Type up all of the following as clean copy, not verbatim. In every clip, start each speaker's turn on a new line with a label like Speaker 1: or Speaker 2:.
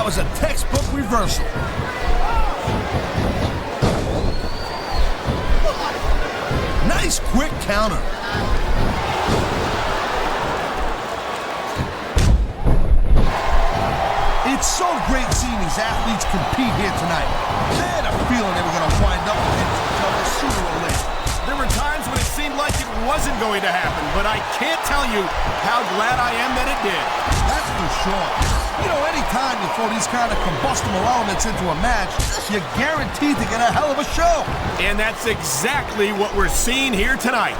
Speaker 1: was a textbook reversal. Nice quick counter. It's so great seeing these athletes compete here tonight. I had a feeling they were going to wind up against each other sooner or later.
Speaker 2: There were times when it seemed like it wasn't going to happen, but I can't tell you how glad I am that it did.
Speaker 1: That's for sure. You know, anytime you throw these kind of combustible elements into a match, you're guaranteed to get a hell of a show.
Speaker 2: And that's exactly what we're seeing here tonight.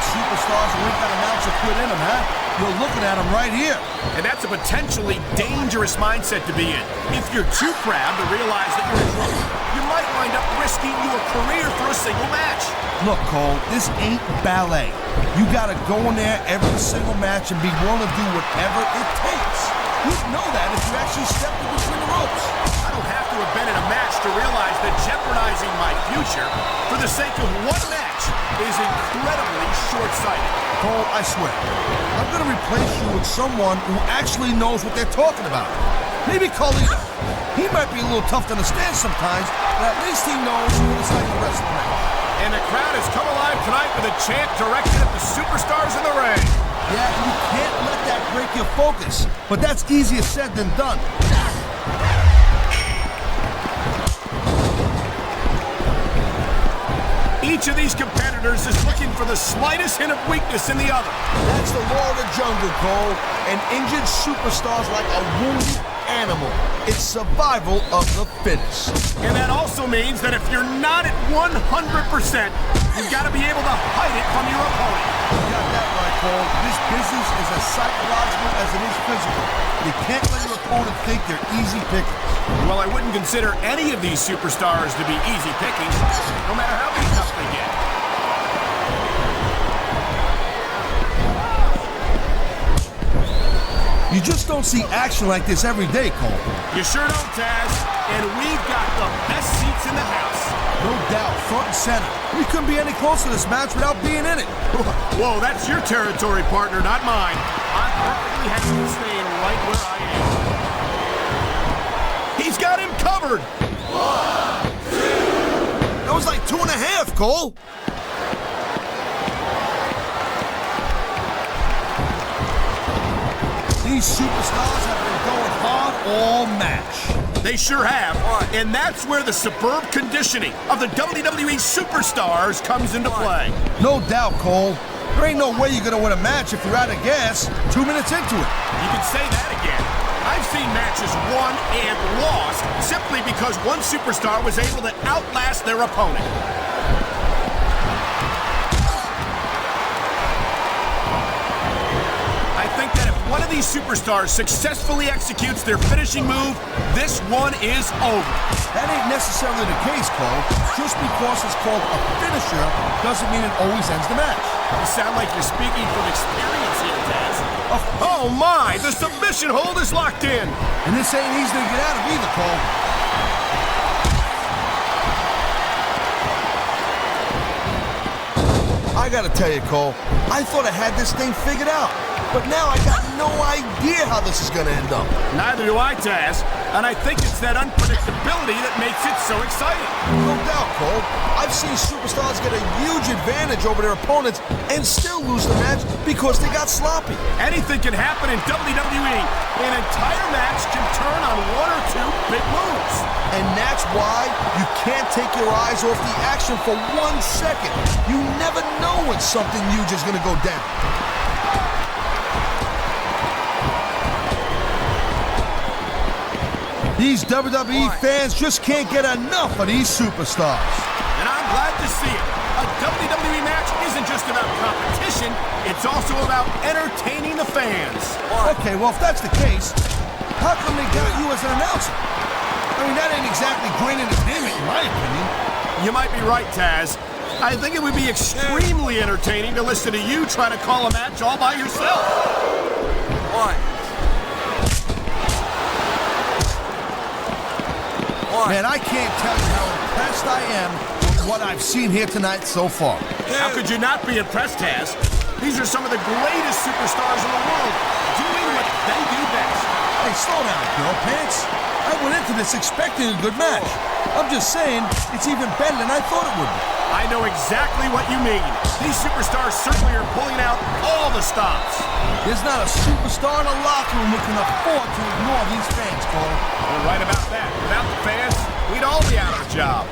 Speaker 1: Superstars who ain't got an ounce of quit in them, huh? You're looking at them right here.
Speaker 2: And that's a potentially dangerous mindset to be in. If you're too proud to realize that you're in trouble, you might wind up risking your career for a single match.
Speaker 1: Look, Cole, this ain't ballet. You gotta go in there every single match and be willing to do whatever it takes. You'd know that if you actually stepped in between the ropes.
Speaker 2: I don't have to have been in a match to realize that jeopardizing my future for the sake of one match is incredibly short-sighted.
Speaker 1: Cole, I swear, I'm gonna replace you with someone who actually knows what they're talking about. Maybe Carlito. He might be a little tough to understand sometimes, but at least he knows what it's like to wrestle match.
Speaker 2: And the crowd has come alive tonight with a chant directed at the superstars in the ring.
Speaker 1: Yeah, you can't let that break your focus, but that's easier said than done.
Speaker 2: Each of these competitors is looking for the slightest hint of weakness in the other.
Speaker 1: That's the law of the jungle, Cole. And injured superstars like a wounded animal. It's survival of the fittest.
Speaker 2: And that also means that if you're not at 100%, you've got to be able to hide it from your opponent.
Speaker 1: You got that right, Cole. This business is as psychological as it is physical. You can't let your opponent think they're easy pickings.
Speaker 2: Well, I wouldn't consider any of these superstars to be easy pickings, no matter how beaten up they get.
Speaker 1: You just don't see action like this every day, Cole.
Speaker 2: You sure don't, Taz. And we've got the best seats in the house.
Speaker 1: No doubt, front and center. We couldn't be any closer to this match without being in it.
Speaker 2: Whoa, that's your territory, partner, not mine. I'm perfectly happy staying right where I am. He's got him covered.
Speaker 1: 1, 2. That was like 2.5, Cole. These superstars have been going hard all match.
Speaker 2: They sure have. And that's where the superb conditioning of the WWE superstars comes into play.
Speaker 1: No doubt, Cole. There ain't no way you're going to win a match if you're out of gas 2 minutes into it.
Speaker 2: You can say that again. I've seen matches won and lost simply because one superstar was able to outlast their opponent. I think that if one of these superstars successfully executes their finishing move, this one is over.
Speaker 1: That ain't necessarily the case, Cole. Just because it's called a finisher doesn't mean it always ends the match.
Speaker 2: You sound like you're speaking from experience here, Taz. Oh my, the submission hold is locked in.
Speaker 1: And this ain't easy to get out of either, Cole. I gotta tell you, Cole, I thought I had this thing figured out. But now I got no idea how this is gonna end up.
Speaker 2: Neither do I, Taz. And I think it's that unpredictability that makes it so exciting.
Speaker 1: No doubt, Cole. I've seen superstars get a huge advantage over their opponents and still lose the match because they got sloppy.
Speaker 2: Anything can happen in WWE. An entire match can turn on one or two big moves.
Speaker 1: And that's why you can't take your eyes off the action for 1 second. You never know when something huge is gonna go down. These WWE fans just can't get enough of these superstars.
Speaker 2: And I'm glad to see it. A WWE match isn't just about competition, it's also about entertaining the fans.
Speaker 1: Okay, well, if that's the case, how come they got you as an announcer? I mean, that ain't exactly great entertainment, in my opinion.
Speaker 2: You might be right, Taz. I think it would be extremely entertaining to listen to you try to call a match all by yourself.
Speaker 1: Man, I can't tell you how impressed I am with what I've seen here tonight so far.
Speaker 2: How could you not be impressed, Taz? These are some of the greatest superstars in the world, doing what they do best.
Speaker 1: Hey, slow down, girl pants. I went into this expecting a good match. I'm just saying, it's even better than I thought it would be.
Speaker 2: I know exactly what you mean. These superstars certainly are pulling out all the stops.
Speaker 1: There's not a superstar in the locker room who can afford to ignore these fans, Cole.
Speaker 2: You're right about that. Without the fans, we'd all be out of a job.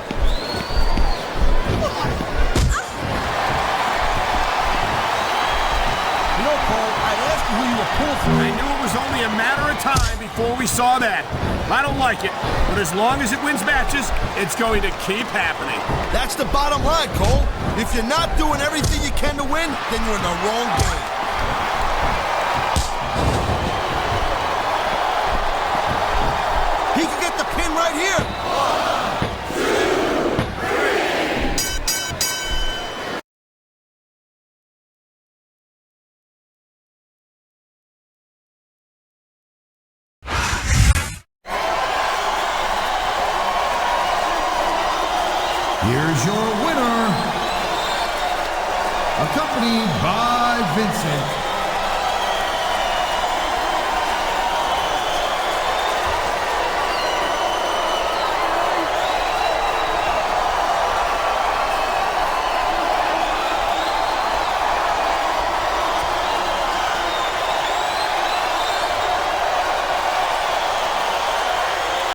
Speaker 1: You know, Cole, I'd ask you who you were pulling for.
Speaker 2: I knew it was only a matter of time before we saw that. I don't like it, but as long as it wins matches, it's going to keep happening.
Speaker 1: That's the bottom line, Cole. If you're not doing everything you can to win, then you're in the wrong game. He can get the pin right here.
Speaker 3: Here's your winner, accompanied by Vincent.